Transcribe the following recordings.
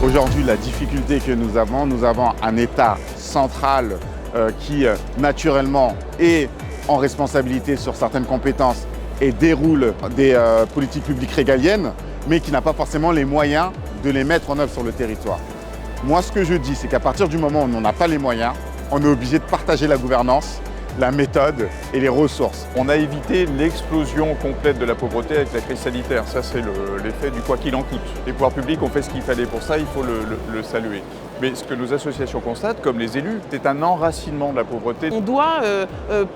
Aujourd'hui, la difficulté que nous avons un État central qui, naturellement, est en responsabilité sur certaines compétences et déroule des politiques publiques régaliennes, mais qui n'a pas forcément les moyens de les mettre en œuvre sur le territoire. Moi, ce que je dis, c'est qu'à partir du moment où on n'a pas les moyens, on est obligé de partager la gouvernance, la méthode et les ressources. On a évité l'explosion complète de la pauvreté avec la crise sanitaire. Ça, c'est l'effet du quoi qu'il en coûte. Les pouvoirs publics ont fait ce qu'il fallait pour ça, il faut le saluer. Mais ce que nos associations constatent, comme les élus, c'est un enracinement de la pauvreté. On doit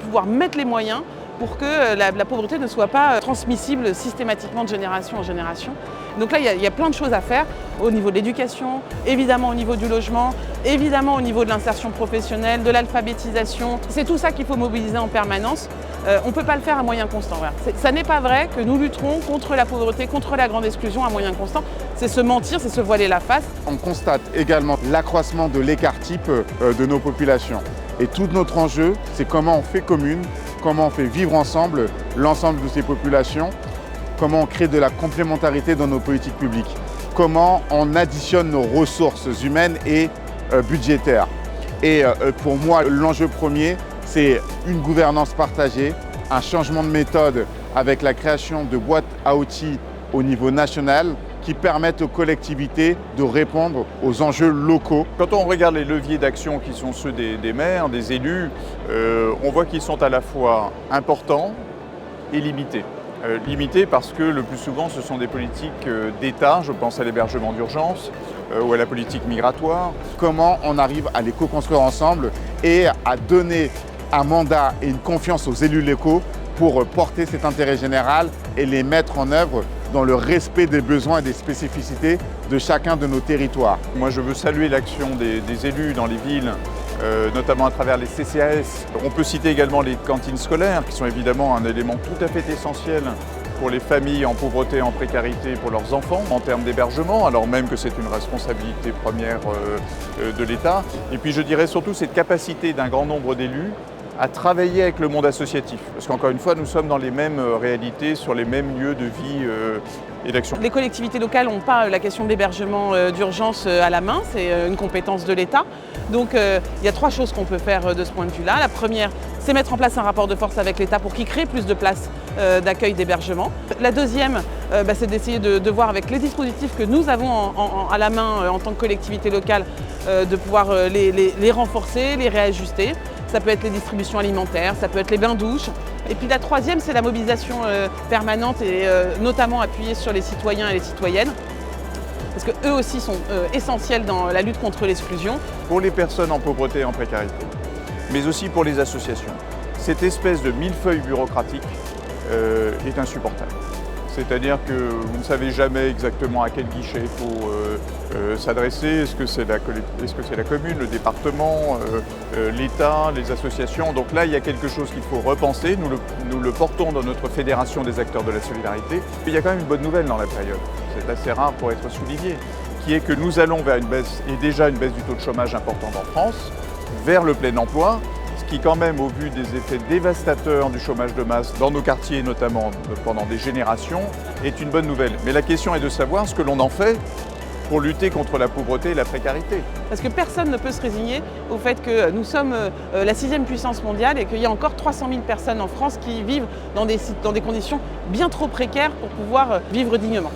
pouvoir mettre les moyens pour que la pauvreté ne soit pas transmissible systématiquement de génération en génération. Donc là, il y a plein de choses à faire au niveau de l'éducation, évidemment au niveau du logement, évidemment au niveau de l'insertion professionnelle, de l'alphabétisation. C'est tout ça qu'il faut mobiliser en permanence. On ne peut pas le faire à moyens constants. Voilà. Ça n'est pas vrai que nous lutterons contre la pauvreté, contre la grande exclusion à moyens constants. C'est se mentir, c'est se voiler la face. On constate également l'accroissement de l'écart type de nos populations. Et tout notre enjeu, c'est comment on fait commune, comment on fait vivre ensemble l'ensemble de ces populations, comment on crée de la complémentarité dans nos politiques publiques, comment on additionne nos ressources humaines et budgétaires. Et pour moi, l'enjeu premier, c'est une gouvernance partagée, un changement de méthode avec la création de boîtes à outils au niveau national qui permettent aux collectivités de répondre aux enjeux locaux. Quand on regarde les leviers d'action qui sont ceux des maires, des élus, on voit qu'ils sont à la fois importants et limités. Limités parce que le plus souvent ce sont des politiques d'État, je pense à l'hébergement d'urgence ou à la politique migratoire. Comment on arrive à les co-construire ensemble et à donner un mandat et une confiance aux élus locaux pour porter cet intérêt général et les mettre en œuvre dans le respect des besoins et des spécificités de chacun de nos territoires. Moi, je veux saluer l'action des élus dans les villes, notamment à travers les CCAS. On peut citer également les cantines scolaires, qui sont évidemment un élément tout à fait essentiel pour les familles en pauvreté, en précarité, pour leurs enfants, en termes d'hébergement, alors même que c'est une responsabilité première de l'État. Et puis je dirais surtout cette capacité d'un grand nombre d'élus à travailler avec le monde associatif. Parce qu'encore une fois, nous sommes dans les mêmes réalités, sur les mêmes lieux de vie et d'action. Les collectivités locales n'ont pas la question de l'hébergement d'urgence à la main, c'est une compétence de l'État. Donc il y a trois choses qu'on peut faire de ce point de vue-là. La première, c'est mettre en place un rapport de force avec l'État pour qu'il crée plus de places d'accueil d'hébergement. La deuxième, c'est d'essayer de voir avec les dispositifs que nous avons à la main en tant que collectivité locale, de pouvoir les renforcer, les réajuster. Ça peut être les distributions alimentaires, ça peut être les bains-douches. Et puis la troisième, c'est la mobilisation permanente et notamment appuyée sur les citoyens et les citoyennes. Parce qu'eux aussi sont essentiels dans la lutte contre l'exclusion. Pour les personnes en pauvreté et en précarité, mais aussi pour les associations, cette espèce de millefeuille bureaucratique est insupportable. C'est-à-dire que vous ne savez jamais exactement à quel guichet il faut s'adresser. Est-ce que c'est la commune, le département, l'État, les associations? Donc là, il y a quelque chose qu'il faut repenser. Nous le portons dans notre fédération des acteurs de la solidarité. Il y a quand même une bonne nouvelle dans la période. C'est assez rare pour être souligné, qui est que nous allons vers une baisse, et déjà une baisse du taux de chômage importante en France, vers le plein emploi. Qui quand même, au vu des effets dévastateurs du chômage de masse dans nos quartiers, notamment pendant des générations, est une bonne nouvelle. Mais la question est de savoir ce que l'on en fait pour lutter contre la pauvreté et la précarité. Parce que personne ne peut se résigner au fait que nous sommes la 6e puissance mondiale et qu'il y a encore 300 000 personnes en France qui vivent dans des conditions bien trop précaires pour pouvoir vivre dignement.